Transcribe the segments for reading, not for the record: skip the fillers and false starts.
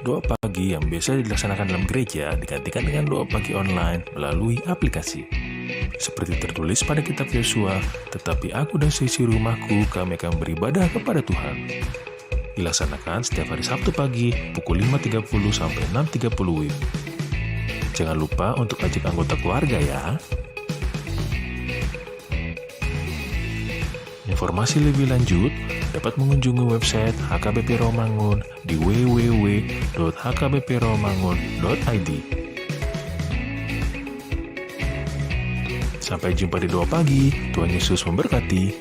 Doa pagi yang biasa dilaksanakan dalam gereja digantikan dengan doa pagi online melalui aplikasi. Seperti tertulis pada kitab Yosua, tetapi aku dan seisi rumahku kami akan beribadah kepada Tuhan. Dilaksanakan setiap hari Sabtu pagi pukul 5.30 sampai 6.30 WIB. Jangan lupa untuk ajak anggota keluarga ya. Informasi lebih lanjut dapat mengunjungi website HKBP Rawamangun di www.hkbprawamangun.id. Sampai jumpa di doa pagi. Tuhan Yesus memberkati.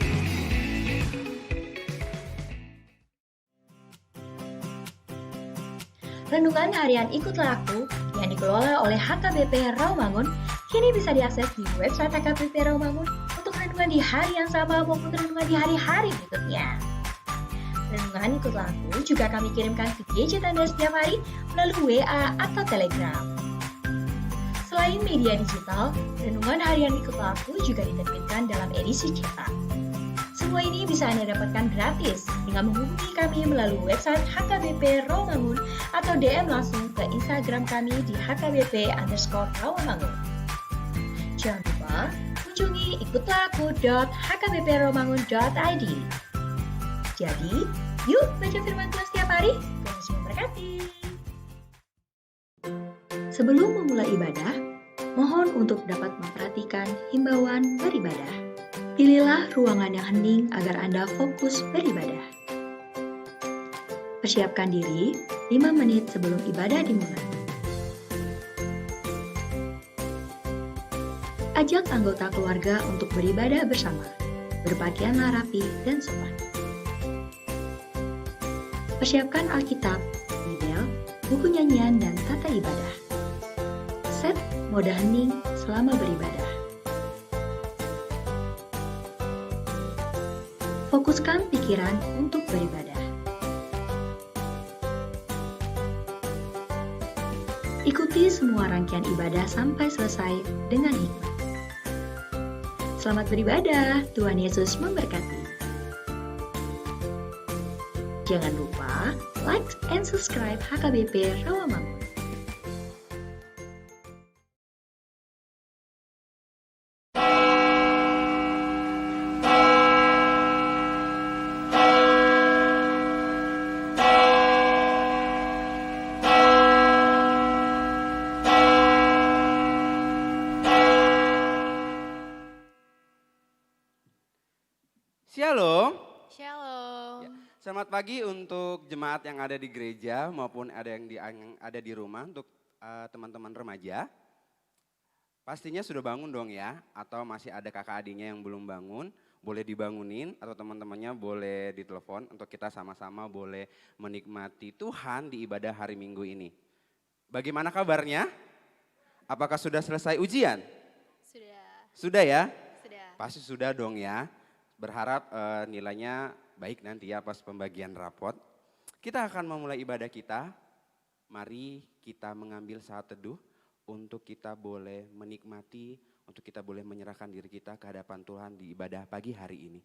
Renungan harian Ikutlah Aku yang dikelola oleh HKBP Rawamangun kini bisa diakses di website HKBP Rawamangun untuk renungan di hari yang sama maupun renungan di hari-hari berikutnya. Renungan Ikutlah Aku juga kami kirimkan ke gadget Anda setiap hari melalui WA atau Telegram. Selain media digital, renungan harian Ikutlah Aku juga diterbitkan dalam edisi cetak. Semua ini bisa Anda dapatkan gratis dengan menghubungi kami melalui website HKBP Rawamangun atau DM langsung ke Instagram kami di hkbp_rawamangun. Jangan lupa kunjungi ikutlahku.hkbprawamangun.id. Jadi, yuk baca firman Tuhan setiap hari. Tuhan Yesus memberkati. Sebelum memulai ibadah, mohon untuk dapat memperhatikan himbauan beribadah. Pilihlah ruangan yang hening agar Anda fokus beribadah. Persiapkan diri 5 menit sebelum ibadah dimulai. Ajak anggota keluarga untuk beribadah bersama. Berpakaianlah rapi dan sopan. Persiapkan Alkitab, Bibel, buku nyanyian, dan tata ibadah. Set mode hening selama beribadah. Fokuskan pikiran untuk beribadah. Ikuti semua rangkaian ibadah sampai selesai dengan hikmat. Selamat beribadah, Tuhan Yesus memberkati. Jangan lupa like and subscribe HKBP Rawamangun. Shalom. Shalom. Ya, selamat pagi untuk jemaat yang ada di gereja maupun ada yang ada di rumah untuk teman-teman remaja. Pastinya sudah bangun dong ya, atau masih ada kakak adiknya yang belum bangun, boleh dibangunin atau teman-temannya boleh ditelepon untuk kita sama-sama boleh menikmati Tuhan di ibadah hari Minggu ini. Bagaimana kabarnya? Apakah sudah selesai ujian? Sudah. Sudah ya? Sudah. Pasti sudah dong ya. Berharap nilainya baik nanti ya pas pembagian rapot. Kita akan memulai ibadah kita. Mari kita mengambil saat teduh untuk kita boleh menikmati, untuk kita boleh menyerahkan diri kita ke hadapan Tuhan di ibadah pagi hari ini.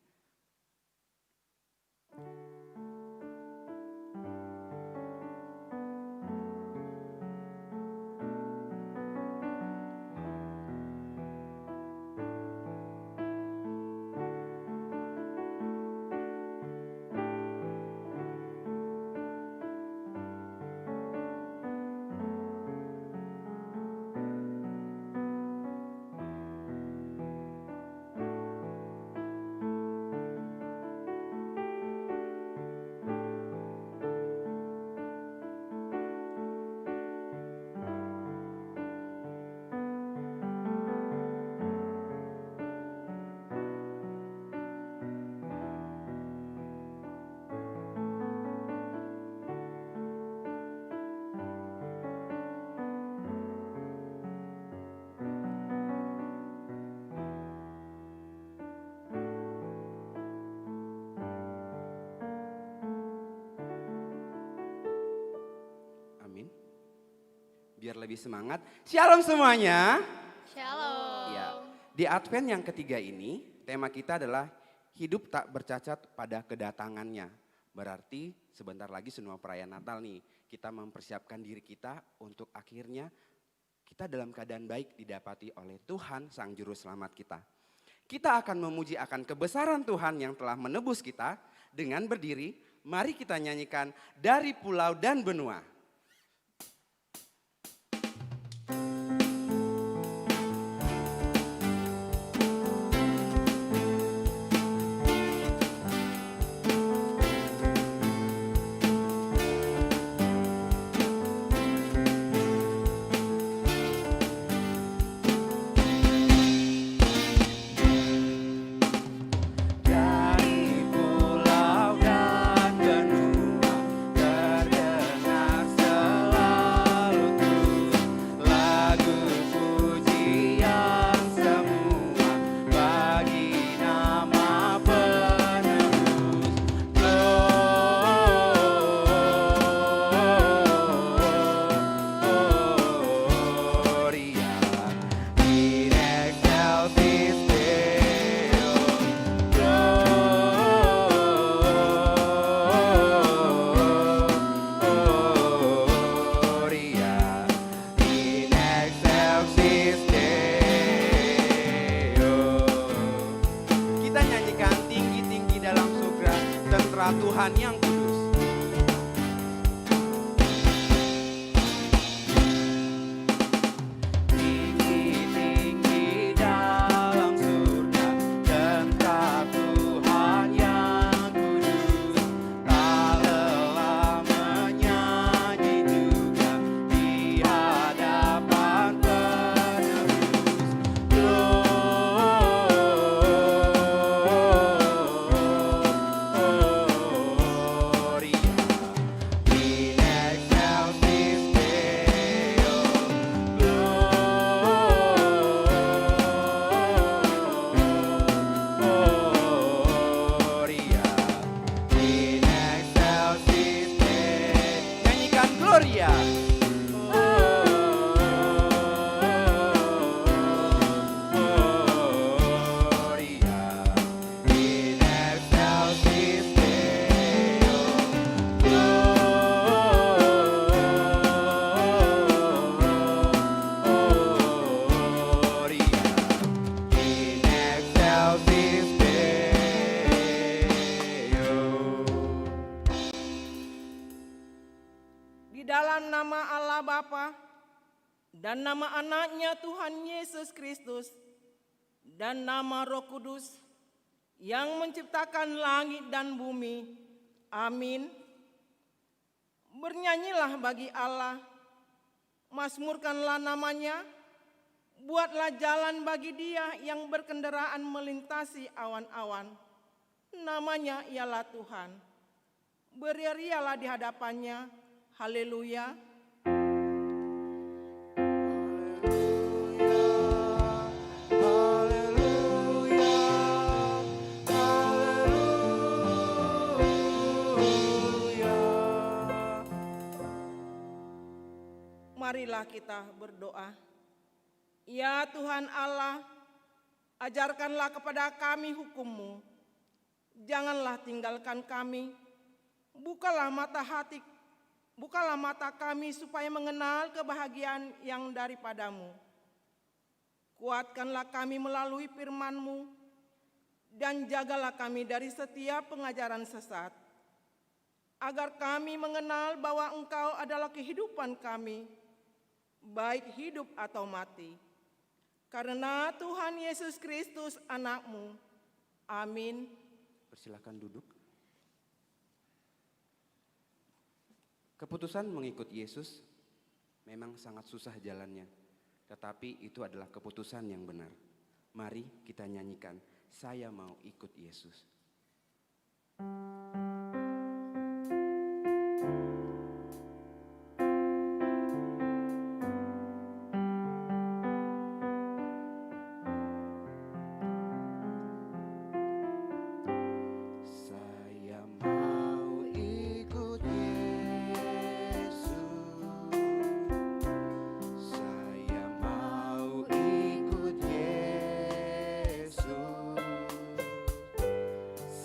Biar lebih semangat. Shalom semuanya. Shalom. Ya, di Advent yang ketiga ini, tema kita adalah hidup tak bercacat pada kedatangannya. Berarti sebentar lagi semua perayaan Natal nih. kita mempersiapkan diri kita untuk akhirnya kita dalam keadaan baik didapati oleh Tuhan Sang Juru Selamat kita. Kita akan memuji akan kebesaran Tuhan yang telah menebus kita. Dengan berdiri, mari kita nyanyikan Dari Pulau dan Benua. Tuhan yang kudus. Tinggi-tinggi dalam surga, tentang Tuhan yang kudus. Tak lelah menyanyi juga di hadapan penebus. Gloria. Di dalam nama Allah Bapa dan nama anaknya Tuhan Yesus Kristus dan nama Roh Kudus yang menciptakan langit dan bumi. Amin. Bernyanyilah bagi Allah, mazmurkanlah namanya, buatlah jalan bagi Dia yang berkendaraan melintasi awan-awan. Namanya ialah Tuhan. Beria-rialah di hadapannya. Haleluya. Marilah kita berdoa. Ya Tuhan Allah, ajarkanlah kepada kami hukum-Mu. Janganlah tinggalkan kami. Bukalah mata kami supaya mengenal kebahagiaan yang daripadamu. Kuatkanlah kami melalui firman-Mu, dan jagalah kami dari setiap pengajaran sesat, agar kami mengenal bahwa Engkau adalah kehidupan kami, baik hidup atau mati. Karena Tuhan Yesus Kristus anak-Mu. Amin. Persilakan duduk. Keputusan mengikut Yesus memang sangat susah jalannya, tetapi itu adalah keputusan yang benar. Mari kita nyanyikan, saya mau ikut Yesus.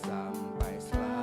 Sampai selalu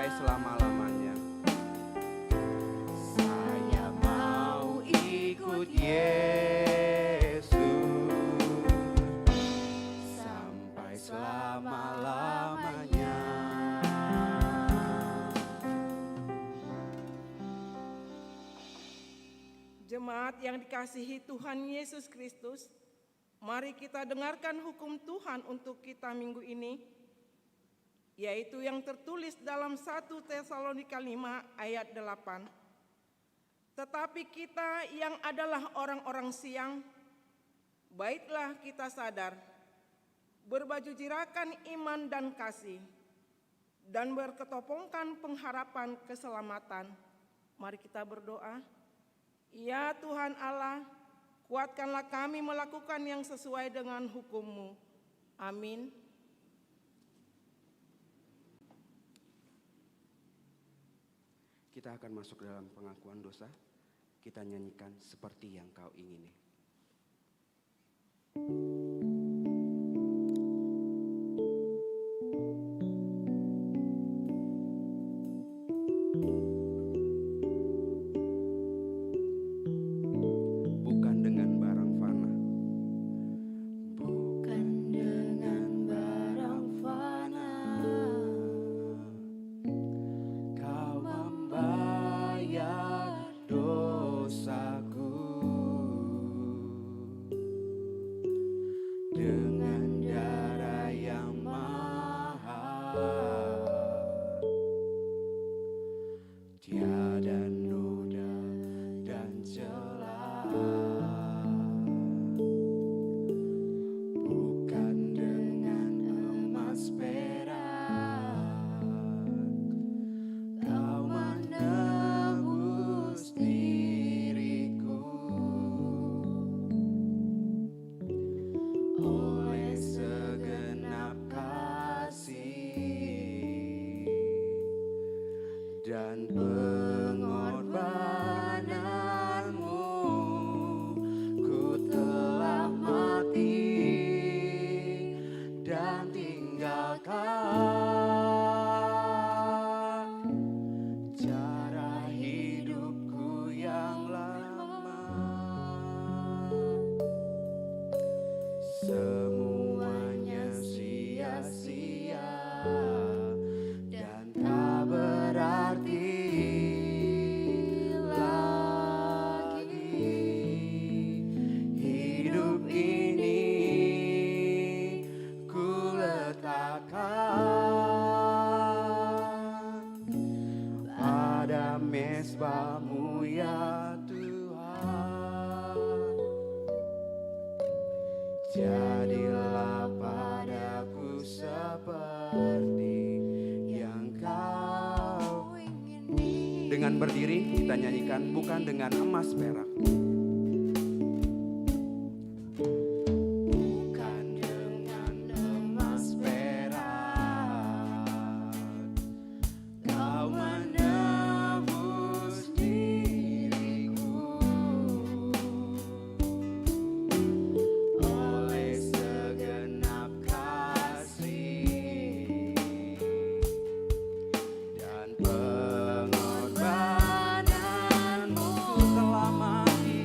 sampai selama-lamanya. Saya mau ikut Yesus sampai selama-lamanya. Jemaat yang dikasihi Tuhan Yesus Kristus, mari kita dengarkan hukum Tuhan untuk kita minggu ini, yaitu yang tertulis dalam 1 Tesalonika 5 ayat 8. Tetapi kita yang adalah orang-orang siang, baiklah kita sadar, berbaju jirakan iman dan kasih, dan berketopongkan pengharapan keselamatan. Mari kita berdoa. Ya Tuhan Allah, kuatkanlah kami melakukan yang sesuai dengan hukum-Mu. Amin. Kita akan masuk dalam pengakuan dosa. Kita nyanyikan seperti yang Kau ingini. Bukan dengan barang fana. Bukan dengan barang fana. Kau membayar dosaku dengan darah yang mahal. Tiada noda dan celah. Bukan dengan emas perak. Kau menebus diriku oleh segenap kasih dan pengorbananmu. Ku telah mati dan tinggalkan cara hidupku yang lama. Semuanya sia-sia dan tak berarti lagi. Hidup ini ku letakkan pada mezbah-Mu ya Tuhan. Jadilah padaku seperti yang Kau ingini. Dengan berdiri kita nyanyikan bukan dengan emas perak. Bukan dengan emas perak. Kau menebus diriku oleh segenap kasih dan pengorbananmu. Ku telah mati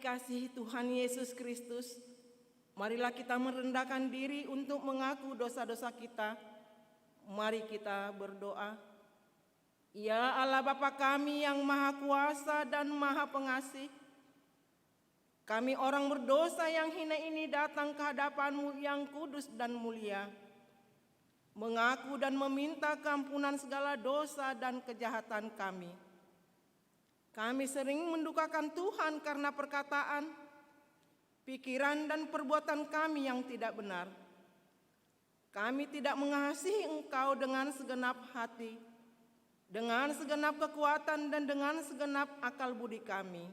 dikasihi Tuhan Yesus Kristus, marilah kita merendahkan diri untuk mengaku dosa-dosa kita. Mari kita berdoa. Ya Allah Bapa kami yang Maha Kuasa dan Maha Pengasih, kami orang berdosa yang hina ini datang ke hadapan-Mu yang kudus dan mulia, mengaku dan meminta keampunan segala dosa dan kejahatan kami. Kami sering mendukakan Tuhan karena perkataan, pikiran dan perbuatan kami yang tidak benar. Kami tidak mengasihi Engkau dengan segenap hati, dengan segenap kekuatan dan dengan segenap akal budi kami.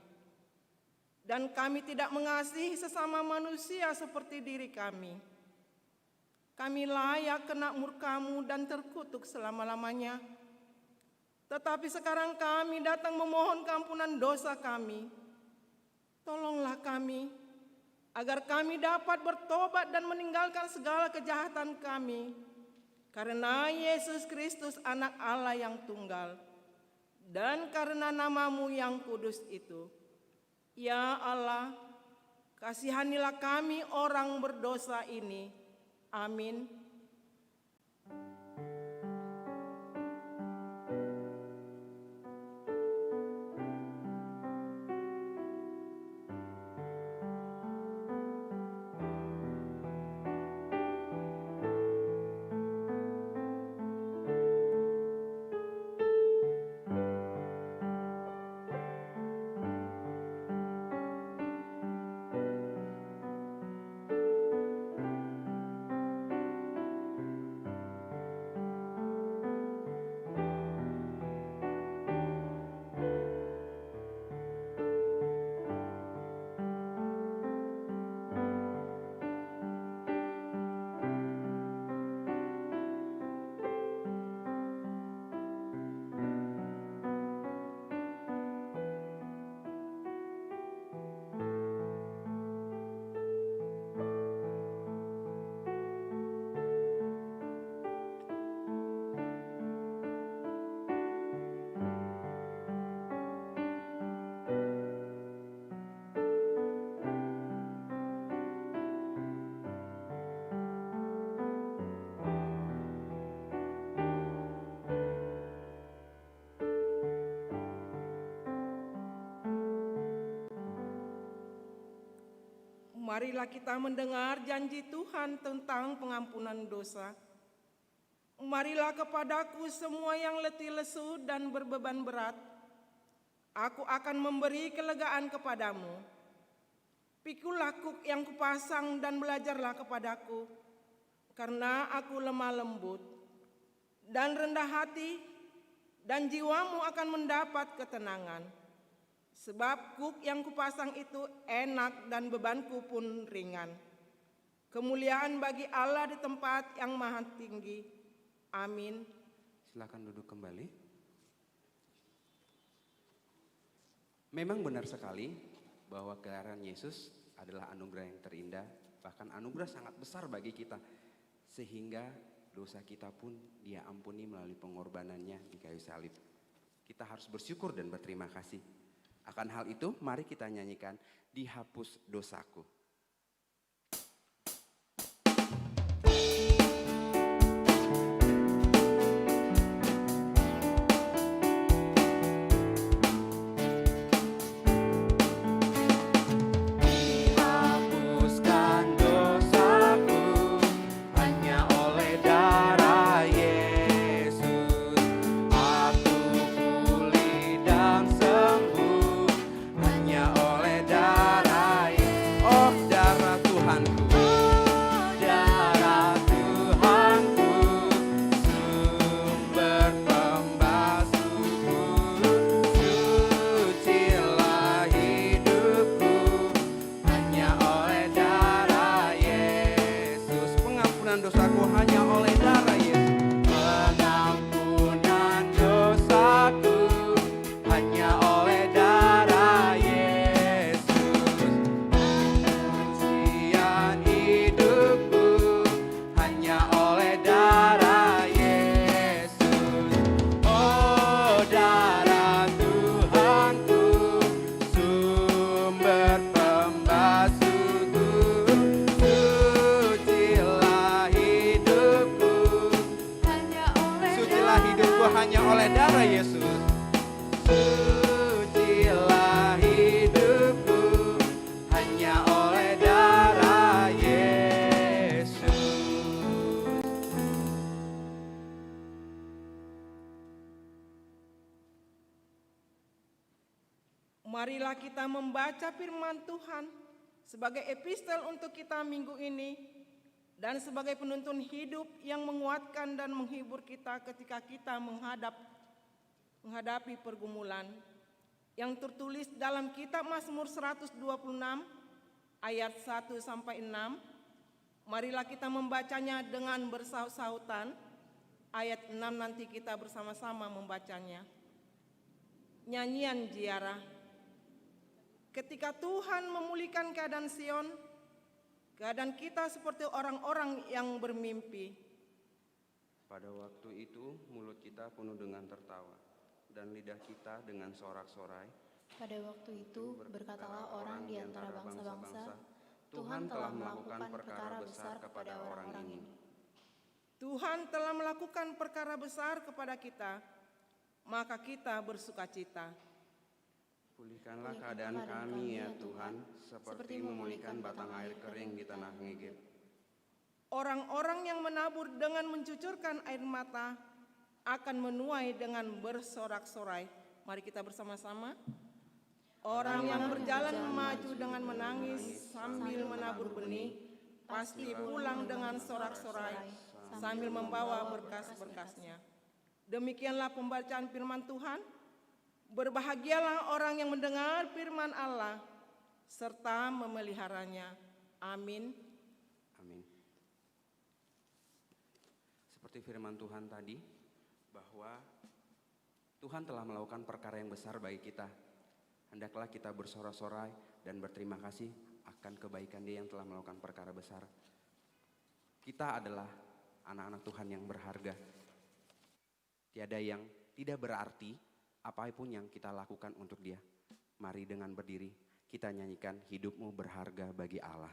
Dan kami tidak mengasihi sesama manusia seperti diri kami. Kami layak kena murka-Mu dan terkutuk selama-lamanya. Tetapi sekarang kami datang memohon keampunan dosa kami. Tolonglah kami, agar kami dapat bertobat dan meninggalkan segala kejahatan kami. Karena Yesus Kristus anak Allah yang tunggal, dan karena nama-Mu yang kudus itu. Ya Allah, kasihanilah kami orang berdosa ini. Amin. Marilah kita mendengar janji Tuhan tentang pengampunan dosa. Marilah kepadaku semua yang letih lesu dan berbeban berat. Aku akan memberi kelegaan kepadamu. Pikulah kuk yang kupasang dan belajarlah kepadaku, karena aku lemah lembut dan rendah hati, dan jiwamu akan mendapat ketenangan. Sebab kuk yang kupasang itu enak dan bebanku pun ringan. Kemuliaan bagi Allah di tempat yang maha tinggi. Amin. Silakan duduk kembali. Memang benar sekali bahwa kelahiran Yesus adalah anugerah yang terindah, bahkan anugerah sangat besar bagi kita. Sehingga dosa kita pun Dia ampuni melalui pengorbanannya di kayu salib. Kita harus bersyukur dan berterima kasih. Akan hal itu, mari kita nyanyikan Dihapus Dosaku. Oh darah Yesus. Sucilah hidupku hanya oleh darah Yesus. Marilah kita membaca firman Tuhan sebagai epistel untuk kita minggu ini dan sebagai penuntun hidup yang menguatkan dan menghibur kita ketika kita menghadapi pergumulan yang tertulis dalam kitab Mazmur 126 ayat 1 sampai 6. Marilah kita membacanya dengan bersaut-sautan. Ayat 6 nanti kita bersama-sama membacanya. Nyanyian ziarah. Ketika Tuhan memulihkan keadaan Sion, keadaan kita seperti orang-orang yang bermimpi. Pada waktu itu mulut kita penuh dengan tertawa dan lidah kita dengan sorak-sorai. Pada waktu itu berkatalah orang di antara bangsa-bangsa, Tuhan telah melakukan perkara besar kepada orang-orang ini. Tuhan telah melakukan perkara besar kepada kita, maka kita bersukacita. Pulihkanlah keadaan kami ya Tuhan, seperti memulihkan batang air kering di tanah Negeb. Orang-orang yang menabur dengan mencucurkan air mata akan menuai dengan bersorak-sorai. Mari kita bersama-sama. Orang yang berjalan maju dengan menangis sambil menabur benih, pasti pulang dengan sorak-sorai sambil membawa berkas-berkasnya. Demikianlah pembacaan firman Tuhan. Berbahagialah orang yang mendengar firman Allah serta memeliharanya. Amin. Amin. Seperti firman Tuhan tadi, bahwa Tuhan telah melakukan perkara yang besar bagi kita. Hendaklah kita bersorak-sorai dan berterima kasih akan kebaikan Dia yang telah melakukan perkara besar. Kita adalah anak-anak Tuhan yang berharga. Tiada yang tidak berarti apapun yang kita lakukan untuk Dia. Mari dengan berdiri kita nyanyikan hidupmu berharga bagi Allah.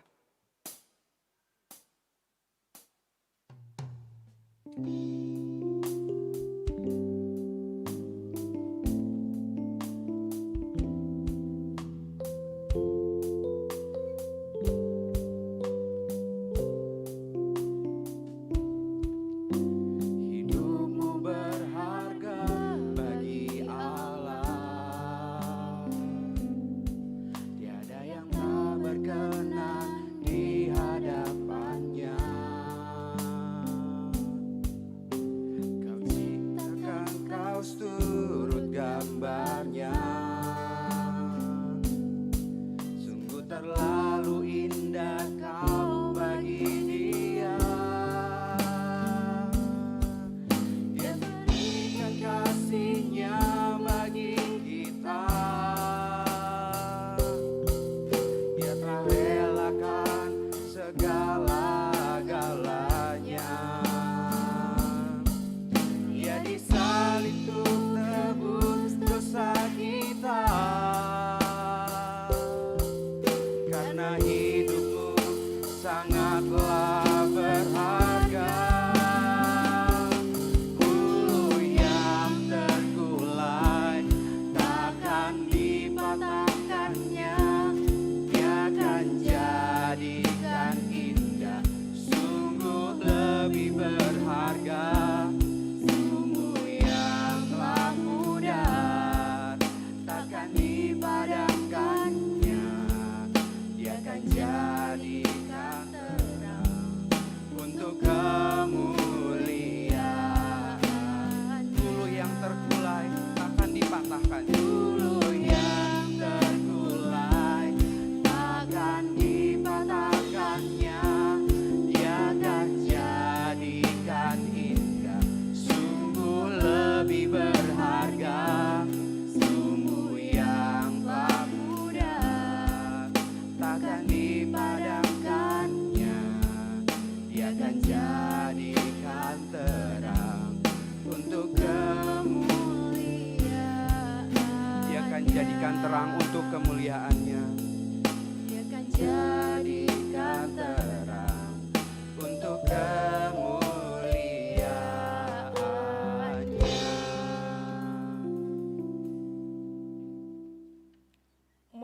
Dia akan jadikan terang.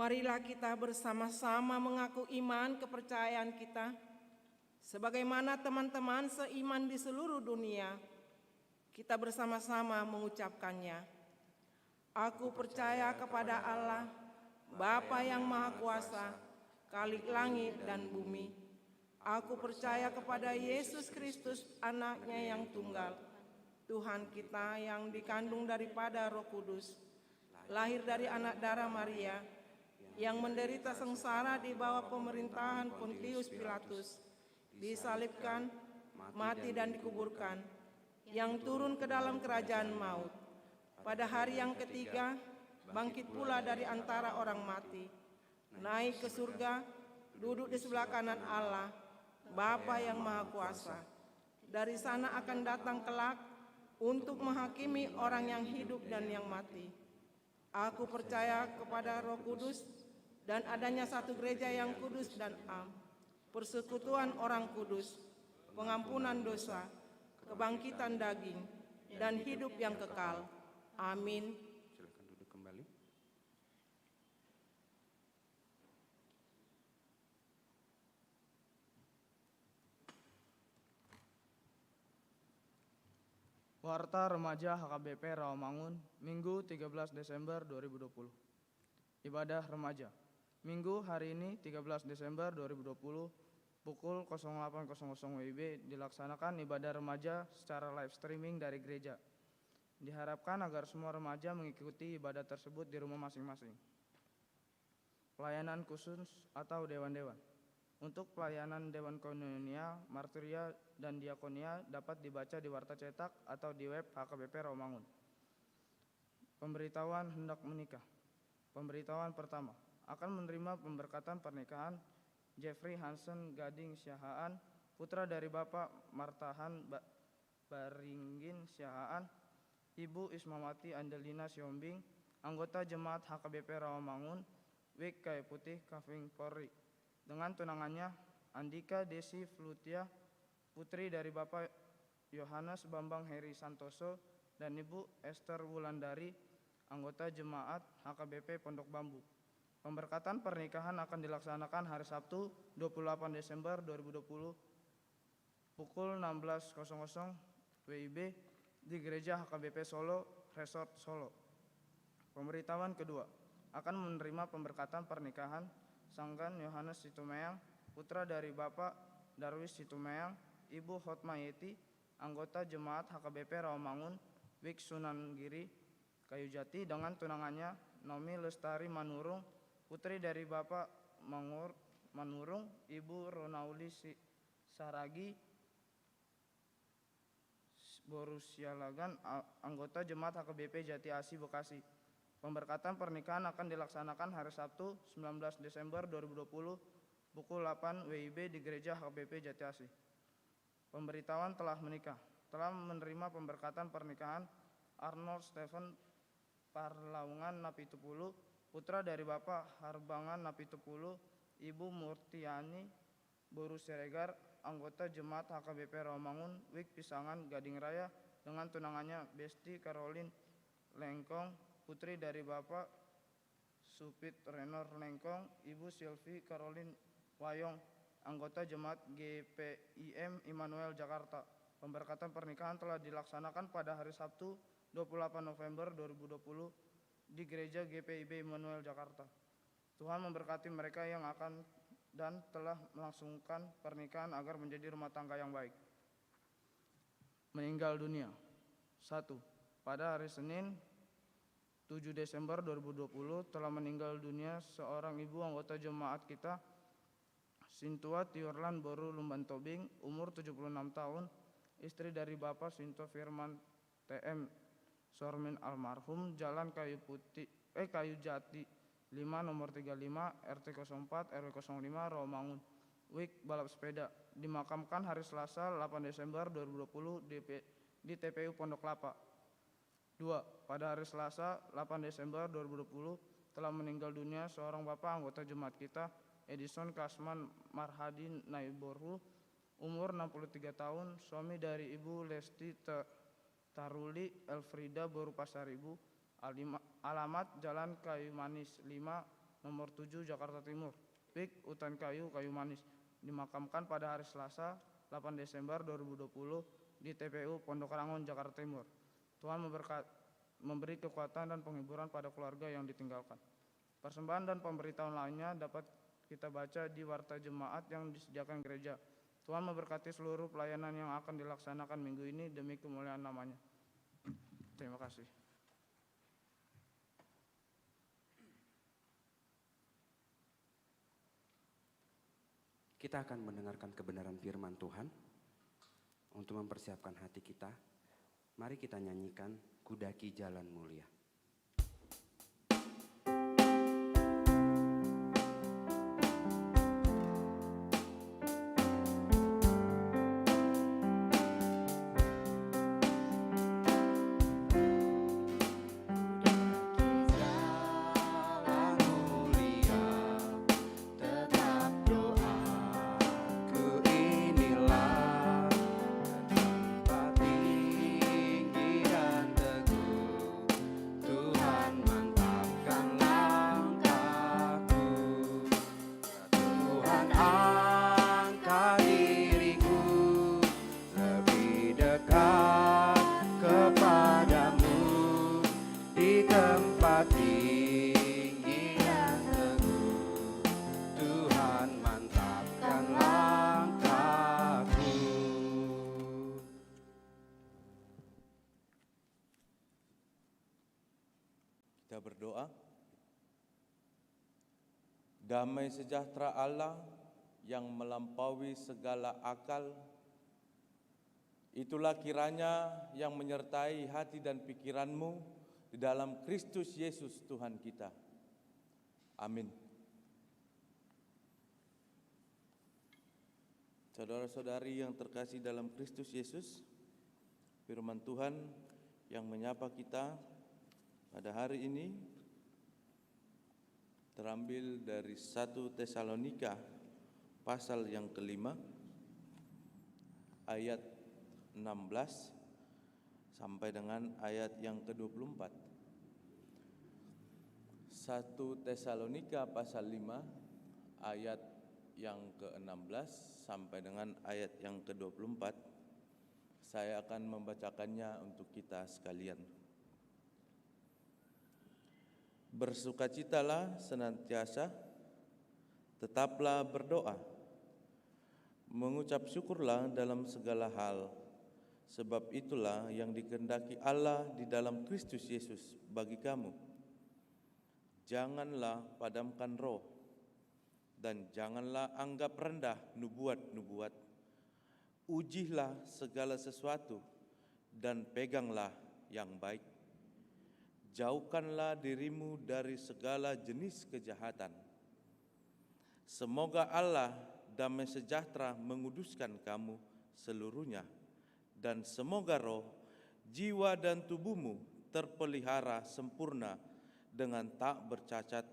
Marilah kita bersama-sama mengaku iman kepercayaan kita, sebagaimana teman-teman seiman di seluruh dunia. Kita bersama-sama mengucapkannya. Aku percaya kepada Allah, Bapa yang Maha Kuasa, Khalik langit dan bumi. Aku percaya kepada Yesus Kristus, anaknya yang tunggal, Tuhan kita yang dikandung daripada Roh Kudus, lahir dari anak darah Maria, yang menderita sengsara di bawah pemerintahan Pontius Pilatus, disalibkan, mati dan dikuburkan, yang turun ke dalam kerajaan maut. Pada hari yang ketiga, bangkit pula dari antara orang mati, naik ke surga, duduk di sebelah kanan Allah, Bapa yang Maha Kuasa. Dari sana akan datang kelak untuk menghakimi orang yang hidup dan yang mati. Aku percaya kepada Roh Kudus dan adanya satu gereja yang kudus dan am, persekutuan orang kudus, pengampunan dosa, kebangkitan daging, dan hidup yang kekal. Amin. Silakan duduk kembali. Warta Remaja HKBP Rawamangun, Minggu 13 Desember 2020. Ibadah Remaja. Minggu hari ini 13 Desember 2020 pukul 08.00 WIB dilaksanakan ibadah remaja secara live streaming dari gereja. Diharapkan agar semua remaja mengikuti ibadah tersebut di rumah masing-masing. Pelayanan khusus atau dewan-dewan. Untuk pelayanan Dewan Koinonia, Marturia, dan Diakonia dapat dibaca di Warta Cetak atau di web HKBP Rawamangun. Pemberitahuan hendak menikah. Pemberitahuan pertama, akan menerima pemberkatan pernikahan Jeffrey Hansen Gading Siahaan, putra dari Bapak Martahan Baringgin Siahaan, Ibu Ismawati Angelina Siombing, anggota Jemaat HKBP Rawamangun, Wik Kayu Putih Kaving Polri, dengan tunangannya Andika Desi Flutia, putri dari Bapak Yohanes Bambang Heri Santoso, dan Ibu Esther Wulandari, anggota Jemaat HKBP Pondok Bambu. Pemberkatan pernikahan akan dilaksanakan hari Sabtu 28 Desember 2020 pukul 16.00 WIB di Gereja HKBP Solo, Resort Solo. Pemberitahuan kedua, akan menerima pemberkatan pernikahan Sanggan Yohanes Situmeang, putra dari Bapak Darwis Situmeang, Ibu Hotma Yeti, anggota Jemaat HKBP Rawamangun, Wik Sunan Giri, Kayujati, dengan tunangannya Nomi Lestari Manurung, putri dari Bapak Manurung, Ibu Ronauli Saragi Borusialagan, anggota Jemaat HKBP Jati Asi Bekasi. Pemberkatan pernikahan akan dilaksanakan hari Sabtu 19 Desember 2020 pukul 8 WIB di Gereja HKBP Jati Asi. Pemberitahuan telah menikah. Telah menerima pemberkatan pernikahan Arnold Stephen Parlaungan Napitupulu, putra dari Bapak Harbangan Napitupulu, Ibu Murtiani Boru Siregar, anggota Jemaat HKBP Rawamangun, Wik Pisangan Gading Raya, dengan tunangannya Besti Caroline Lengkong, putri dari Bapak Supit Renor Lengkong, Ibu Silvi Caroline Wayong, anggota Jemaat GPIM Immanuel Jakarta. Pemberkatan pernikahan telah dilaksanakan pada hari Sabtu 28 November 2020 di Gereja GPIB Immanuel Jakarta. Tuhan memberkati mereka yang akan dan telah melangsungkan pernikahan agar menjadi rumah tangga yang baik. Meninggal dunia. 1. Pada hari Senin 7 Desember 2020 telah meninggal dunia seorang ibu anggota jemaat kita, Sintua Tiurlan Boru Lumban Tobing, umur 76 tahun, istri dari Bapak Sinto Firman TM Sormin almarhum, Jalan Kayu Jati 5 nomor 35 RT 04 RW 05 Rawamangun, Wik balap sepeda. Dimakamkan hari Selasa 8 Desember 2020 di TPU Pondok Lapa. 2. Pada hari Selasa 8 Desember 2020 telah meninggal dunia seorang bapak anggota jemaat kita, Edison Kasman Marhadi Naiborhu, umur 63 tahun, suami dari Ibu Lesti Taruli Elfrida Boru Pasaribu, alamat Jalan Kayu Manis 5 nomor 7 Jakarta Timur. Pik Utan Kayu, Kayu Manis. Dimakamkan pada hari Selasa 8 Desember 2020 di TPU Pondok Rangon, Jakarta Timur. Tuhan memberi kekuatan dan penghiburan pada keluarga yang ditinggalkan. Persembahan dan pemberitahuan lainnya dapat kita baca di warta jemaat yang disediakan gereja. Tuhan memberkati seluruh pelayanan yang akan dilaksanakan minggu ini demi kemuliaan namanya. Terima kasih. Kita akan mendengarkan kebenaran firman Tuhan. Untuk mempersiapkan hati kita, mari kita nyanyikan Kudaki Jalan Mulia. Kita berdoa. Damai sejahtera Allah yang melampaui segala akal, itulah kiranya yang menyertai hati dan pikiranmu di dalam Kristus Yesus Tuhan kita. Amin. Saudara-saudari yang terkasih dalam Kristus Yesus, firman Tuhan yang menyapa kita pada hari ini terambil dari 1 Tesalonika pasal yang kelima ayat 16 sampai dengan ayat yang ke-24. 1 Tesalonika pasal 5 ayat yang ke-16 sampai dengan ayat yang ke-24. Saya akan membacakannya untuk kita sekalian. Bersukacitalah senantiasa, tetaplah berdoa, mengucap syukurlah dalam segala hal, sebab itulah yang dikehendaki Allah di dalam Kristus Yesus bagi kamu. Janganlah padamkan roh, dan janganlah anggap rendah nubuat-nubuat. Ujilah segala sesuatu, dan peganglah yang baik. Jauhkanlah dirimu dari segala jenis kejahatan. Semoga Allah damai sejahtera menguduskan kamu seluruhnya, dan semoga roh, jiwa dan tubuhmu terpelihara sempurna dengan tak bercacat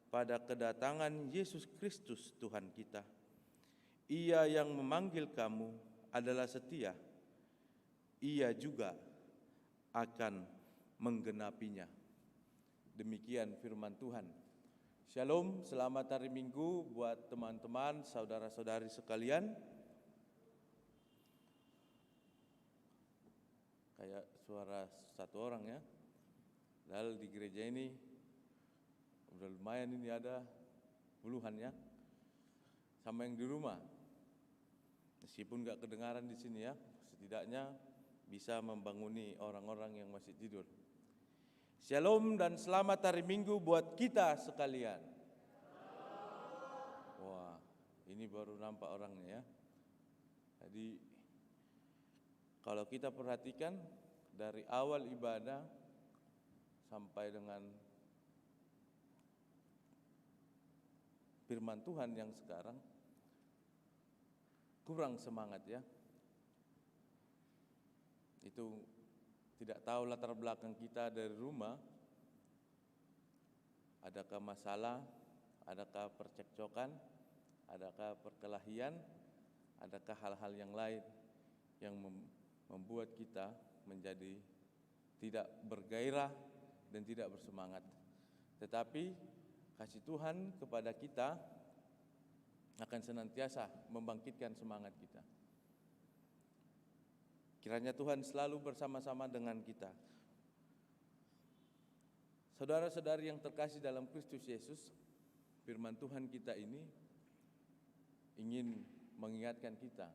pada kedatangan Yesus Kristus Tuhan kita. Ia yang memanggil kamu adalah setia. Ia juga akan menggenapinya. Demikian firman Tuhan. Shalom, selamat hari Minggu buat teman-teman, saudara-saudari sekalian. Kayak suara satu orang ya. Padahal di gereja ini udah lumayan, ini ada puluhan ya. Sama yang di rumah. Meskipun gak kedengaran di sini ya, setidaknya bisa membanguni orang-orang yang masih tidur. Shalom dan selamat hari Minggu buat kita sekalian. Wah, ini baru nampak orangnya ya. Jadi kalau kita perhatikan dari awal ibadah sampai dengan firman Tuhan yang sekarang, kurang semangat ya. Itu tidak tahu latar belakang kita dari rumah, adakah masalah, adakah percekcokan, adakah perkelahian, adakah hal-hal yang lain yang membuat kita menjadi tidak bergairah dan tidak bersemangat. Tetapi Kasih Tuhan kepada kita akan senantiasa membangkitkan semangat kita. Kiranya Tuhan selalu bersama-sama dengan kita. Saudara-saudari yang terkasih dalam Kristus Yesus, firman Tuhan kita ini ingin mengingatkan kita,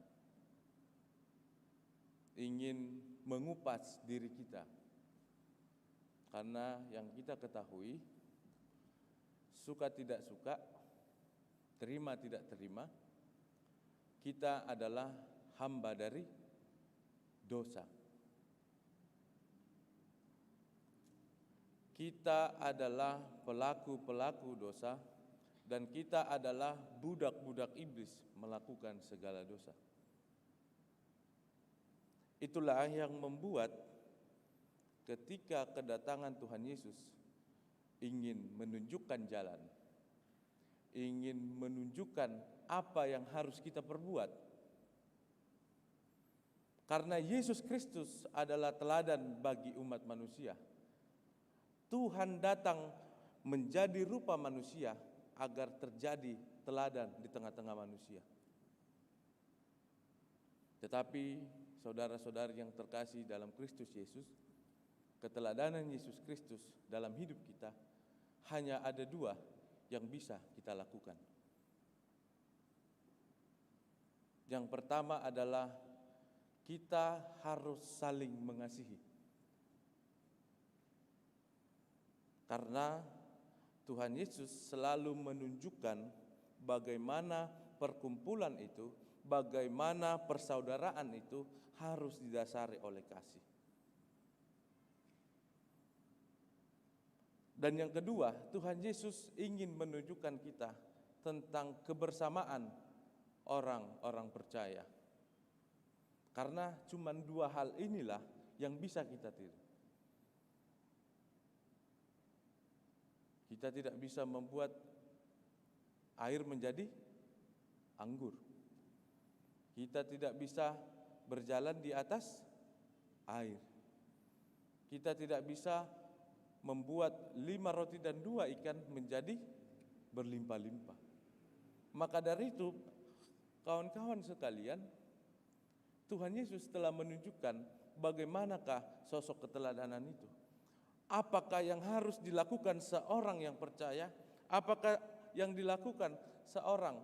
ingin mengupas diri kita. Karena yang kita ketahui, suka tidak suka, terima tidak terima, kita adalah hamba dari dosa. Kita adalah pelaku-pelaku dosa dan kita adalah budak-budak iblis melakukan segala dosa. Itulah yang membuat ketika kedatangan Tuhan Yesus ingin menunjukkan jalan, ingin menunjukkan apa yang harus kita perbuat. Karena Yesus Kristus adalah teladan bagi umat manusia. Tuhan datang menjadi rupa manusia agar terjadi teladan di tengah-tengah manusia. Tetapi saudara-saudari yang terkasih dalam Kristus Yesus, keteladanan Yesus Kristus dalam hidup kita hanya ada dua yang bisa kita lakukan. Yang pertama adalah kita harus saling mengasihi. Karena Tuhan Yesus selalu menunjukkan bagaimana perkumpulan itu, bagaimana persaudaraan itu harus didasari oleh kasih. Dan yang kedua, Tuhan Yesus ingin menunjukkan kita tentang kebersamaan orang-orang percaya. Karena cuma dua hal inilah yang bisa kita tiru. Kita tidak bisa membuat air menjadi anggur. Kita tidak bisa berjalan di atas air. Kita tidak bisa membuat 5 roti dan 2 ikan menjadi berlimpah-limpah. Maka dari itu, kawan-kawan sekalian, Tuhan Yesus telah menunjukkan bagaimanakah sosok keteladanan itu. Apakah yang harus dilakukan seorang yang percaya? Apakah yang dilakukan seorang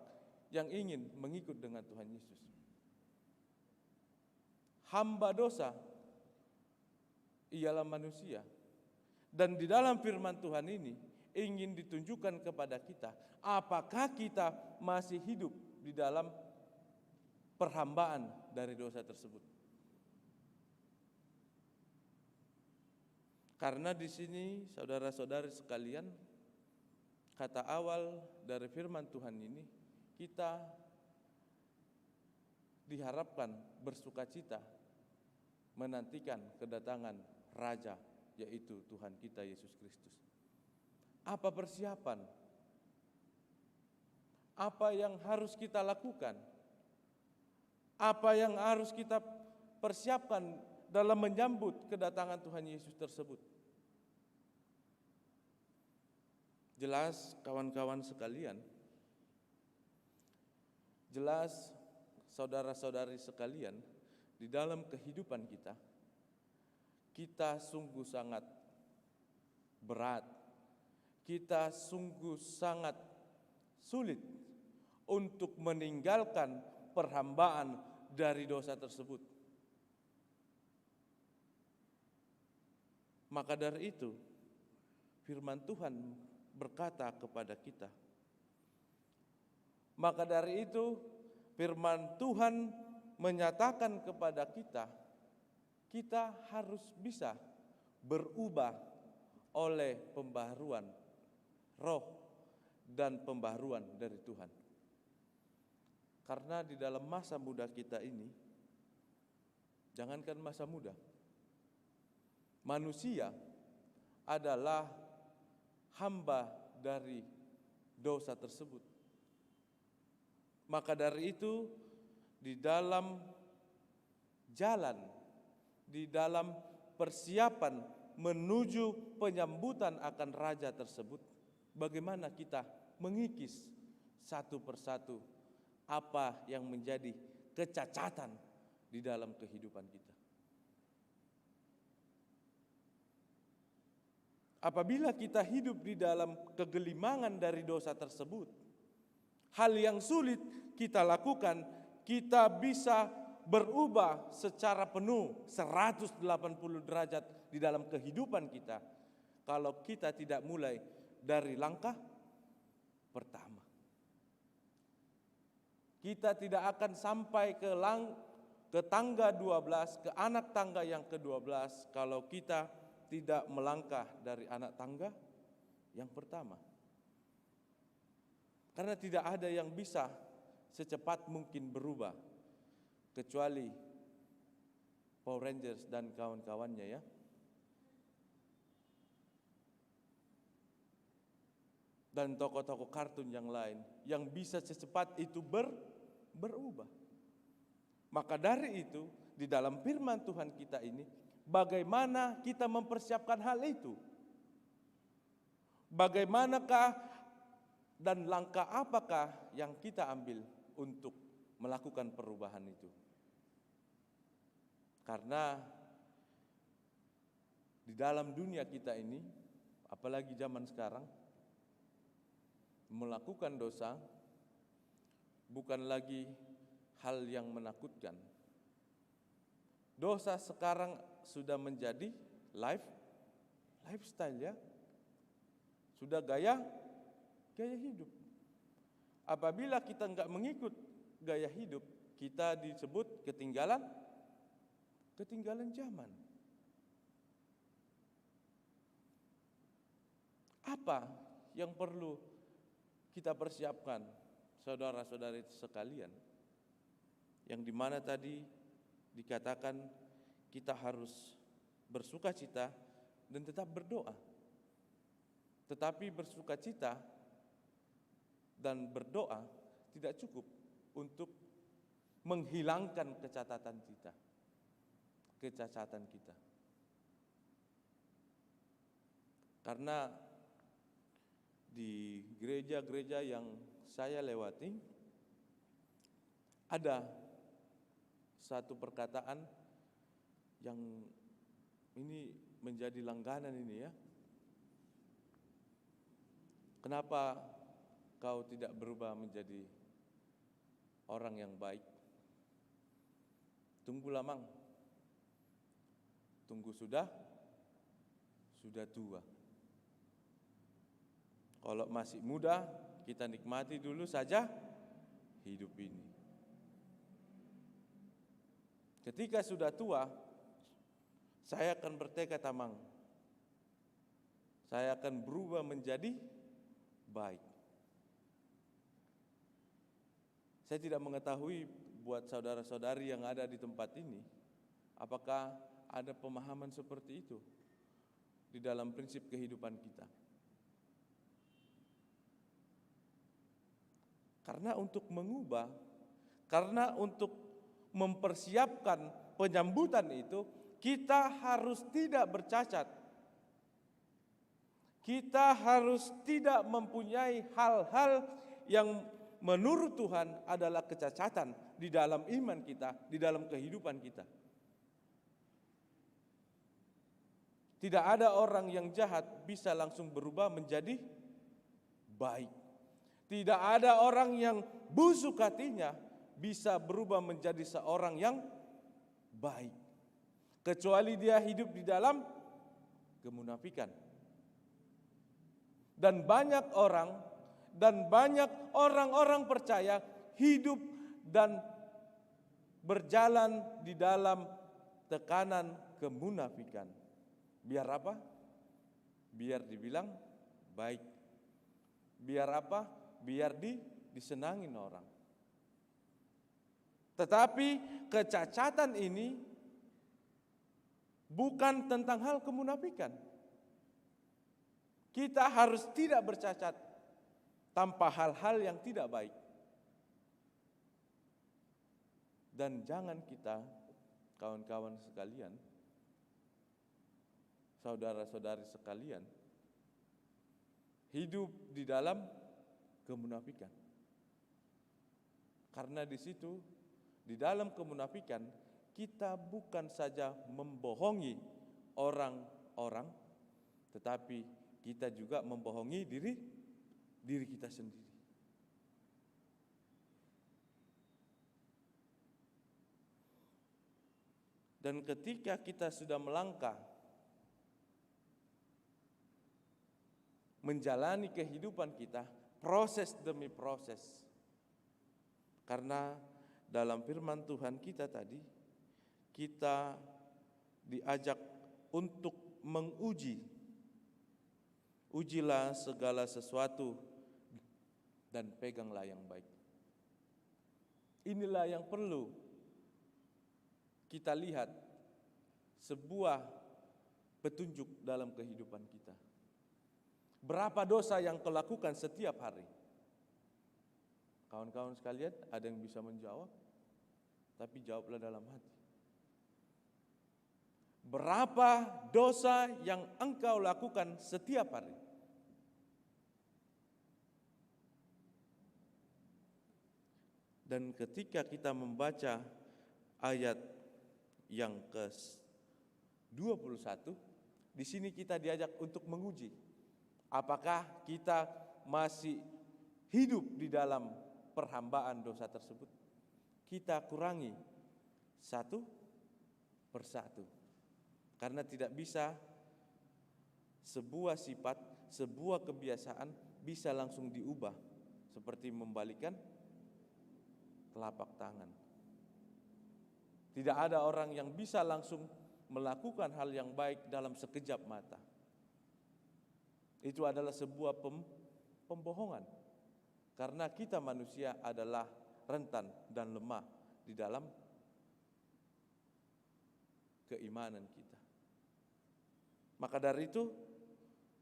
yang ingin mengikut dengan Tuhan Yesus? Hamba dosa ialah manusia. Dan di dalam firman Tuhan ini ingin ditunjukkan kepada kita, apakah kita masih hidup di dalam perhambaan dari dosa tersebut. Karena di sini saudara-saudari sekalian, kata awal dari firman Tuhan ini, kita diharapkan bersukacita menantikan kedatangan Raja, yaitu Tuhan kita Yesus Kristus. Apa persiapan? Apa yang harus kita lakukan? Apa yang harus kita persiapkan dalam menyambut kedatangan Tuhan Yesus tersebut? Jelas kawan-kawan sekalian, jelas saudara-saudari sekalian, di dalam kehidupan kita, kita sungguh sangat berat, kita sungguh sangat sulit untuk meninggalkan perhambaan dari dosa tersebut. Maka dari itu, firman Tuhan berkata kepada kita. Maka dari itu, firman Tuhan menyatakan kepada kita, kita harus bisa berubah oleh pembaharuan roh dan pembaharuan dari Tuhan. Karena di dalam masa muda kita ini, jangankan masa muda, manusia adalah hamba dari dosa tersebut. Maka dari itu, di dalam jalan, di dalam persiapan menuju penyambutan akan Raja tersebut, bagaimana kita mengikis satu persatu apa yang menjadi kecacatan di dalam kehidupan kita. Apabila kita hidup di dalam kegelimangan dari dosa tersebut, hal yang sulit kita lakukan, kita bisa berubah secara penuh 180 derajat di dalam kehidupan kita kalau kita tidak mulai dari langkah pertama. Kita tidak akan sampai ke tangga 12, ke anak tangga yang ke-12 kalau kita tidak melangkah dari anak tangga yang pertama. Karena tidak ada yang bisa secepat mungkin berubah kecuali Power Rangers dan kawan-kawannya ya. Dan tokoh-tokoh kartun yang lain yang bisa secepat itu berubah. Maka dari itu di dalam firman Tuhan kita ini, bagaimana kita mempersiapkan hal itu? Bagaimanakah dan langkah apakah yang kita ambil untuk melakukan perubahan itu? Karena di dalam dunia kita ini, apalagi zaman sekarang, melakukan dosa bukan lagi hal yang menakutkan. Dosa sekarang sudah menjadi lifestyle ya. Sudah gaya hidup. Apabila kita enggak mengikut gaya hidup, kita disebut ketinggalan zaman. Apa yang perlu kita persiapkan, saudara-saudari sekalian? Yang dimana tadi dikatakan kita harus bersukacita dan tetap berdoa. Tetapi bersukacita dan berdoa tidak cukup untuk menghilangkan kecacatan kita. Karena di gereja-gereja yang saya lewati ada satu perkataan yang ini menjadi langganan ini ya. Kenapa kau tidak berubah menjadi orang yang baik? Tunggulah mang. Tunggu sudah tua. Kalau masih muda, kita nikmati dulu saja hidup ini. Ketika sudah tua, saya akan bertekad amang. Saya akan berubah menjadi baik. Saya tidak mengetahui buat saudara-saudari yang ada di tempat ini, apakah ada pemahaman seperti itu di dalam prinsip kehidupan kita. Karena untuk mengubah, karena untuk mempersiapkan penyambutan itu, kita harus tidak bercacat. Kita harus tidak mempunyai hal-hal yang menurut Tuhan adalah kecacatan di dalam iman kita, di dalam kehidupan kita. Tidak ada orang yang jahat bisa langsung berubah menjadi baik. Tidak ada orang yang busuk hatinya bisa berubah menjadi seorang yang baik. Kecuali dia hidup di dalam kemunafikan. Dan banyak orang percaya hidup dan berjalan di dalam tekanan kemunafikan. Biar apa? Biar dibilang baik. Biar apa? Biar disenangin orang. Tetapi kecacatan ini bukan tentang hal kemunafikan. Kita harus tidak bercacat tanpa hal-hal yang tidak baik. Dan jangan kita, kawan-kawan sekalian, saudara-saudari sekalian, hidup di dalam kemunafikan. Karena di situ, di dalam kemunafikan, kita bukan saja membohongi orang-orang, tetapi kita juga membohongi diri kita sendiri. Dan ketika kita sudah melangkah menjalani kehidupan kita, proses demi proses. Karena dalam firman Tuhan kita tadi, kita diajak untuk menguji. Ujilah segala sesuatu dan peganglah yang baik. Inilah yang perlu kita lihat, sebuah petunjuk dalam kehidupan kita. Berapa dosa yang kau lakukan setiap hari? Kawan-kawan sekalian, ada yang bisa menjawab? Tapi jawablah dalam hati. Berapa dosa yang engkau lakukan setiap hari? Dan ketika kita membaca ayat yang ke-21, di sini kita diajak untuk menguji. Apakah kita masih hidup di dalam perhambaan dosa tersebut? Kita kurangi satu persatu. Karena tidak bisa sebuah sifat, sebuah kebiasaan bisa langsung diubah. Seperti membalikan telapak tangan. Tidak ada orang yang bisa langsung melakukan hal yang baik dalam sekejap mata. Itu adalah sebuah pembohongan. Karena kita manusia adalah rentan dan lemah di dalam keimanan kita. Maka dari itu,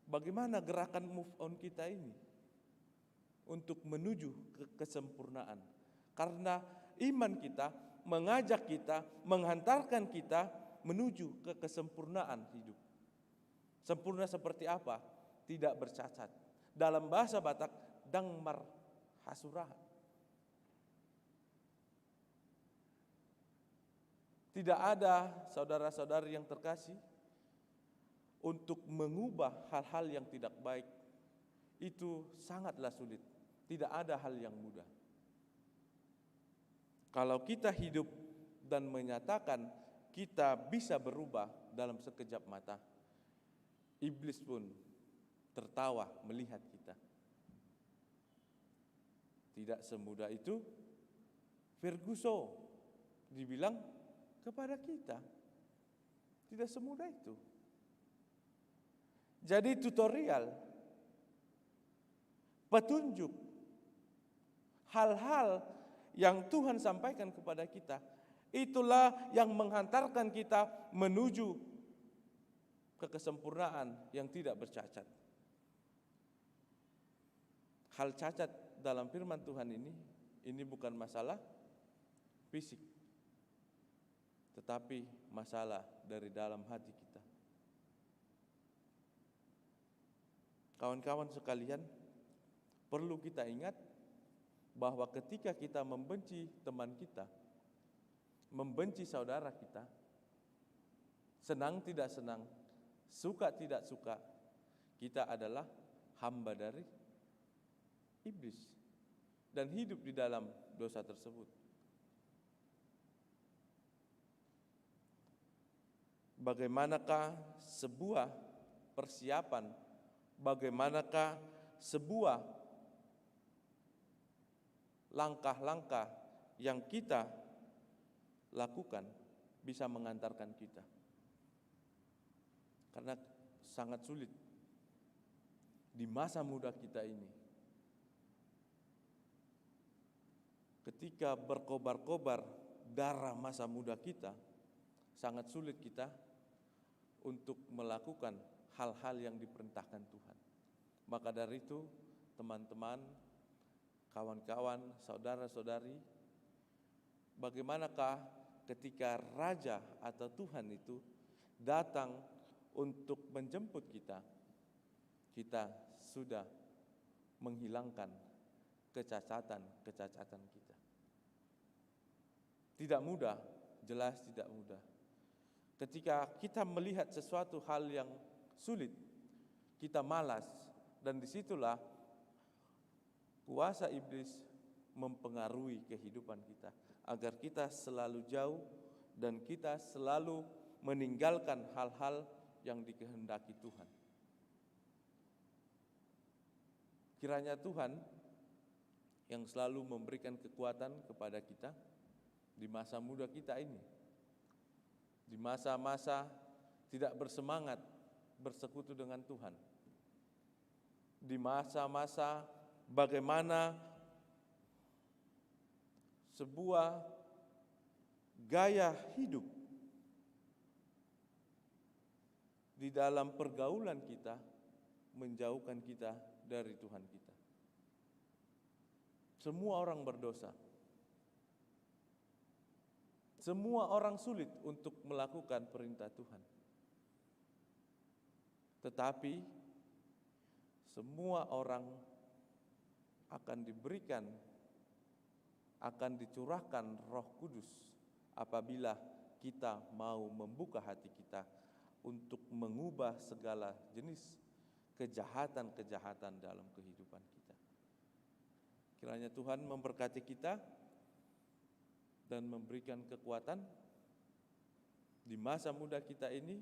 bagaimana gerakan move on kita ini untuk menuju ke kesempurnaan? Karena iman kita mengajak kita, menghantarkan kita menuju ke kesempurnaan hidup. Sempurna seperti apa? Tidak bercacat. Dalam bahasa Batak, dangmar hasuraha. Tidak ada saudara-saudari yang terkasih untuk mengubah hal-hal yang tidak baik. Itu sangatlah sulit. Tidak ada hal yang mudah. Kalau kita hidup dan menyatakan kita bisa berubah dalam sekejap mata, iblis pun tertawa melihat kita. Tidak semudah itu Ferguson dibilang kepada kita. Tidak semudah itu. Jadi tutorial, petunjuk, hal-hal yang Tuhan sampaikan kepada kita, itulah yang menghantarkan kita menuju ke kesempurnaan yang tidak bercacat. Hal cacat dalam firman Tuhan ini bukan masalah fisik, tetapi masalah dari dalam hati kita. Kawan-kawan sekalian, perlu kita ingat bahwa ketika kita membenci teman kita, membenci saudara kita, senang tidak senang, suka tidak suka, kita adalah hamba dari iblis dan hidup di dalam dosa tersebut. Bagaimanakah sebuah persiapan, bagaimanakah sebuah langkah-langkah yang kita lakukan bisa mengantarkan kita? Karena sangat sulit di masa muda kita ini. Ketika berkobar-kobar darah masa muda kita, sangat sulit kita untuk melakukan hal-hal yang diperintahkan Tuhan. Maka dari itu, teman-teman, kawan-kawan, saudara-saudari, bagaimanakah ketika Raja atau Tuhan itu datang untuk menjemput kita, kita sudah menghilangkan kecacatan kita. Tidak mudah, jelas tidak mudah. Ketika kita melihat sesuatu hal yang sulit, kita malas, dan disitulah kuasa iblis mempengaruhi kehidupan kita, agar kita selalu jauh dan kita selalu meninggalkan hal-hal yang dikehendaki Tuhan. Kiranya Tuhan yang selalu memberikan kekuatan kepada kita di masa muda kita ini, di masa-masa tidak bersemangat bersekutu dengan Tuhan, di masa-masa bagaimana sebuah gaya hidup di dalam pergaulan kita menjauhkan kita dari Tuhan kita. Semua orang berdosa. Semua orang sulit untuk melakukan perintah Tuhan. Tetapi semua orang akan diberikan, akan dicurahkan Roh Kudus apabila kita mau membuka hati kita untuk mengubah segala jenis kejahatan-kejahatan dalam kehidupan kita. Kiranya Tuhan memberkati kita dan memberikan kekuatan di masa muda kita ini.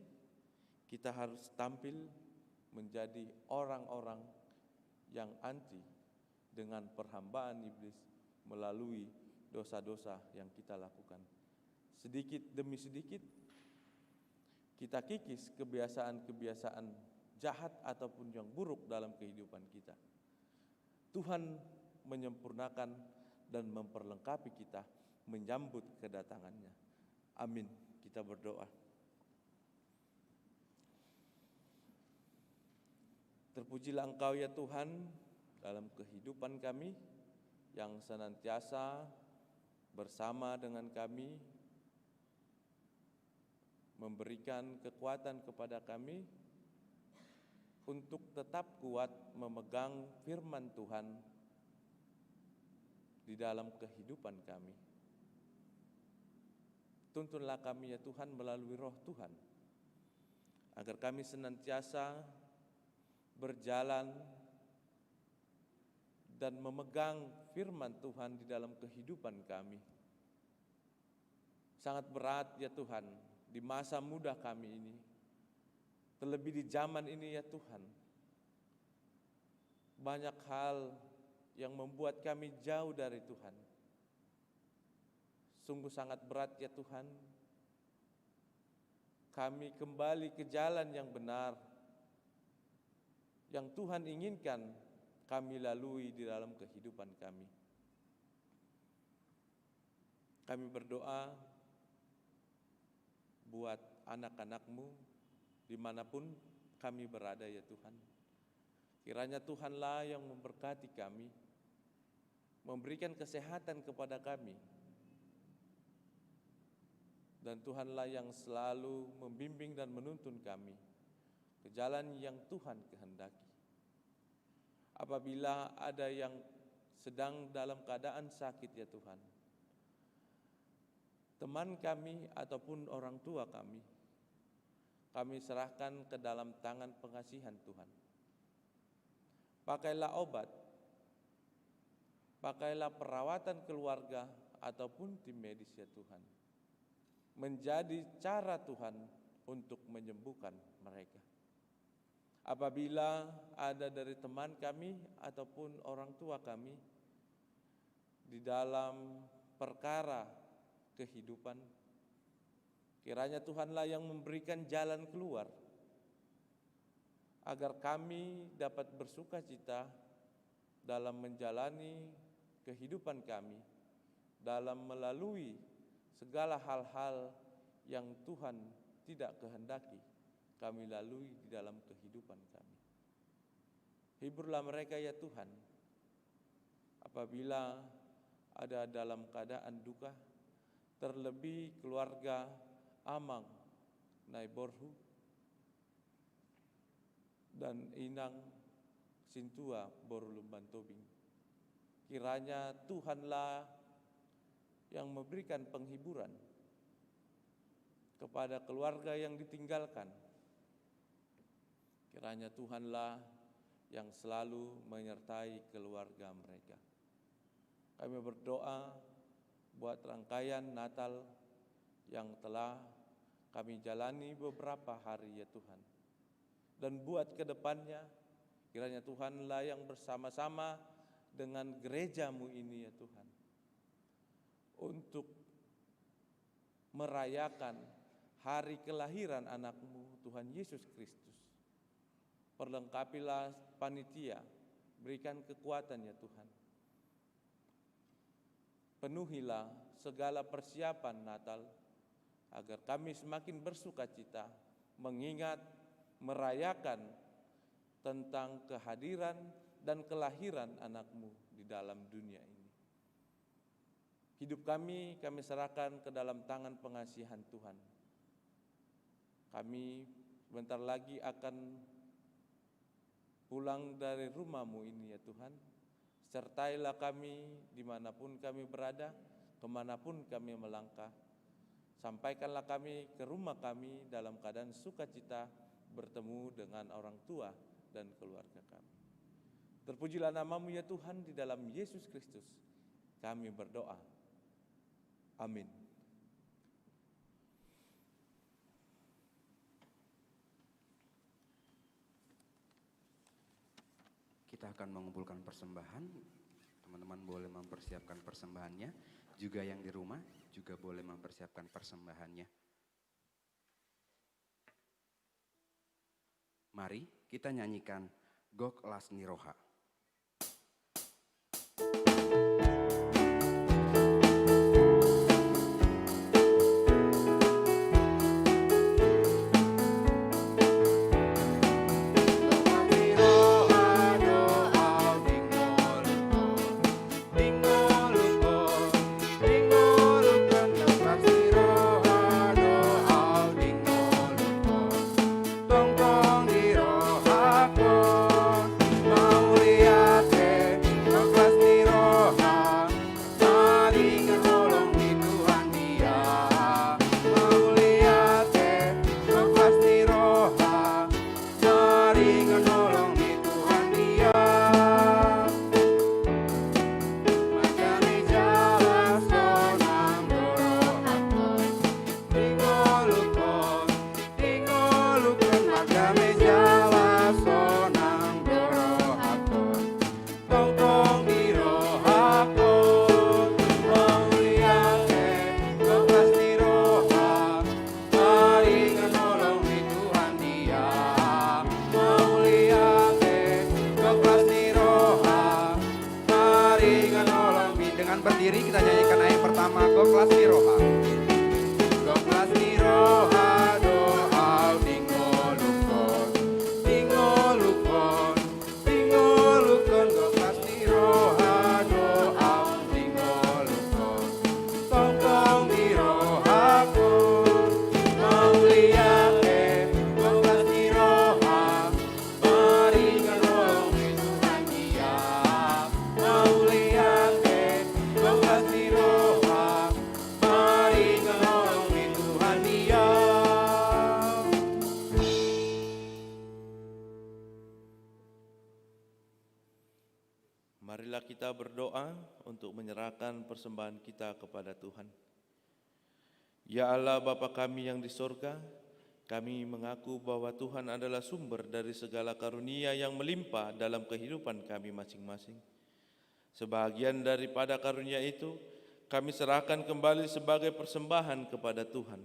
Kita harus tampil menjadi orang-orang yang anti dengan perhambaan iblis melalui dosa-dosa yang kita lakukan. Sedikit demi sedikit kita kikis kebiasaan-kebiasaan jahat ataupun yang buruk dalam kehidupan kita. Tuhan menyempurnakan dan memperlengkapi kita menyambut kedatangannya. Amin. Kita berdoa. Terpujilah Engkau ya Tuhan dalam kehidupan kami yang senantiasa bersama dengan kami, memberikan kekuatan kepada kami untuk tetap kuat memegang firman Tuhan di dalam kehidupan kami. Tuntunlah kami ya Tuhan melalui Roh Tuhan, agar kami senantiasa berjalan dan memegang firman Tuhan di dalam kehidupan kami. Sangat berat ya Tuhan di masa muda kami ini, terlebih di zaman ini ya Tuhan. Banyak hal yang membuat kami jauh dari Tuhan. Sungguh sangat berat ya Tuhan. Kami kembali ke jalan yang benar, yang Tuhan inginkan kami lalui di dalam kehidupan kami. Kami berdoa buat anak-anak-Mu dimanapun kami berada ya Tuhan. Kiranya Tuhanlah yang memberkati kami, memberikan kesehatan kepada kami, dan Tuhanlah yang selalu membimbing dan menuntun kami ke jalan yang Tuhan kehendaki. Apabila ada yang sedang dalam keadaan sakit ya Tuhan, teman kami ataupun orang tua kami serahkan ke dalam tangan pengasihan Tuhan. Pakailah obat, pakailah perawatan keluarga ataupun tim medis ya Tuhan, menjadi cara Tuhan untuk menyembuhkan mereka. Apabila ada dari teman kami ataupun orang tua kami di dalam perkara kehidupan, kiranya Tuhanlah yang memberikan jalan keluar, agar kami dapat bersukacita dalam menjalani kehidupan kami, dalam melalui segala hal-hal yang Tuhan tidak kehendaki kami lalui di dalam kehidupan kami. Hiburlah mereka ya Tuhan, apabila ada dalam keadaan duka, terlebih keluarga Amang Naiborhu dan Inang sintua borulumban tobing. Kiranya Tuhanlah yang memberikan penghiburan kepada keluarga yang ditinggalkan. Kiranya Tuhanlah yang selalu menyertai keluarga mereka. Kami berdoa buat rangkaian Natal yang telah kami jalani beberapa hari ya Tuhan. Dan buat kedepannya, kiranya Tuhanlah yang bersama-sama dengan gerejamu ini ya Tuhan, untuk merayakan hari kelahiran anakmu Tuhan Yesus Kristus. Perlengkapilah panitia, berikan kekuatan ya Tuhan. Penuhilah segala persiapan Natal, agar kami semakin bersukacita mengingat, merayakan tentang kehadiran dan kelahiran anakmu di dalam dunia ini. Hidup kami serahkan ke dalam tangan pengasihan Tuhan. Kami sebentar lagi akan pulang dari rumah-Mu ini ya Tuhan. Sertailah kami dimanapun kami berada, kemanapun kami melangkah. Sampaikanlah kami ke rumah kami dalam keadaan sukacita bertemu dengan orang tua dan keluarga kami. Terpujilah nama-Mu ya Tuhan, di dalam Yesus Kristus kami berdoa. Amin. Kita akan mengumpulkan persembahan. Teman-teman boleh mempersiapkan persembahannya. Juga yang di rumah juga boleh mempersiapkan persembahannya. Mari kita nyanyikan Gok Lasni Roha. Berdiri kita nyanyikan ayat pertama, Gok Lasni Roha. Gok Lasni Roha doa dingolukon, dingolukon, dingolukon. Gok Lasni Roha doa dingolukon, tongkong di rohakon, mau liate. Gok Lasni Roha, mari ngenolong di Tuhan Dia, mau liate. Marilah kita berdoa untuk menyerahkan persembahan kita kepada Tuhan. Ya Allah Bapa kami yang di sorga, kami mengaku bahwa Tuhan adalah sumber dari segala karunia yang melimpah dalam kehidupan kami masing-masing. Sebahagian daripada karunia itu, kami serahkan kembali sebagai persembahan kepada Tuhan.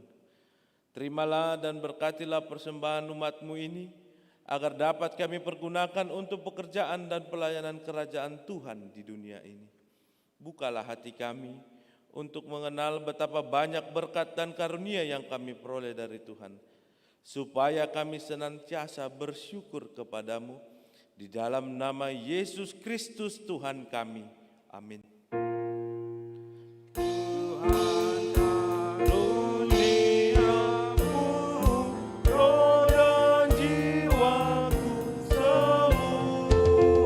Terimalah dan berkatilah persembahan umat-Mu ini, agar dapat kami pergunakan untuk pekerjaan dan pelayanan kerajaan Tuhan di dunia ini. Bukalah hati kami untuk mengenal betapa banyak berkat dan karunia yang kami peroleh dari Tuhan, supaya kami senantiasa bersyukur kepadamu, di dalam nama Yesus Kristus Tuhan kami. Amin. Roh dan jiwaku semua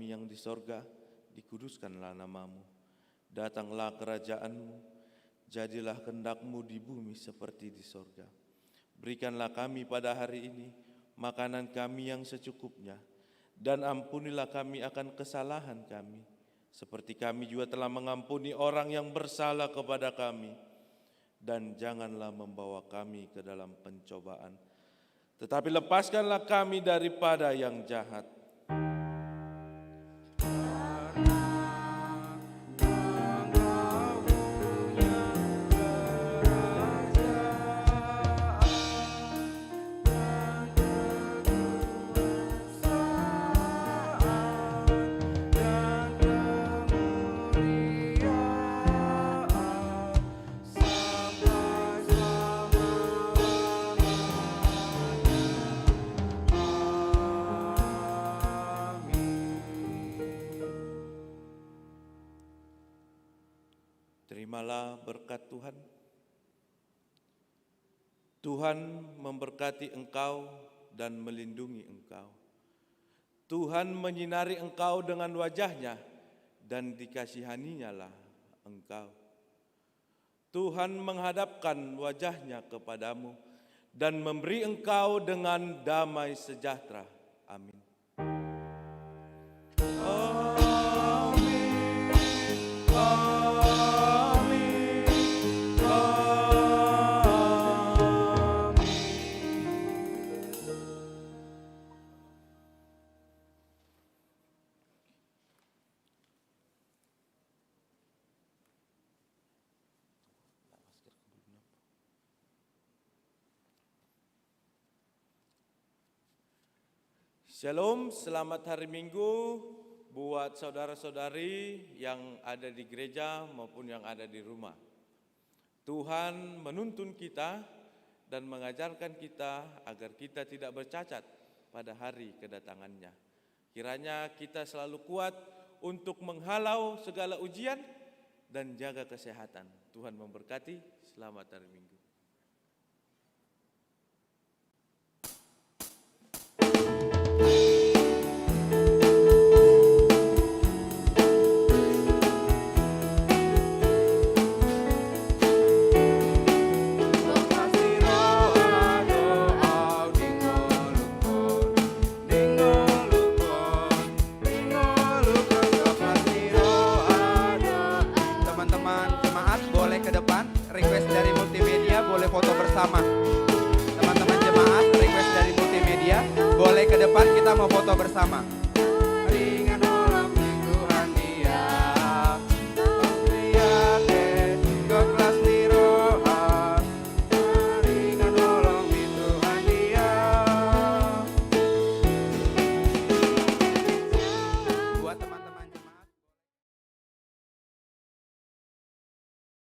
kami yang di sorga, dikuduskanlah namamu. Datanglah kerajaanmu, jadilah kehendak-mu di bumi seperti di sorga. Berikanlah kami pada hari ini makanan kami yang secukupnya, dan ampunilah kami akan kesalahan kami, seperti kami juga telah mengampuni orang yang bersalah kepada kami. Dan janganlah membawa kami ke dalam pencobaan, tetapi lepaskanlah kami daripada yang jahat. Terimalah berkat Tuhan. Tuhan memberkati engkau dan melindungi engkau. Tuhan menyinari engkau dengan wajah-Nya dan dikasihaninya-lah engkau. Tuhan menghadapkan wajah-Nya kepadamu dan memberi engkau dengan damai sejahtera. Amin. Shalom, selamat hari Minggu buat saudara-saudari yang ada di gereja maupun yang ada di rumah. Tuhan menuntun kita dan mengajarkan kita agar kita tidak bercacat pada hari kedatangannya. Kiranya kita selalu kuat untuk menghalau segala ujian dan jaga kesehatan. Tuhan memberkati, selamat hari Minggu. Teman-teman jemaat, request dari multimedia, boleh ke depan kita mau foto bersama.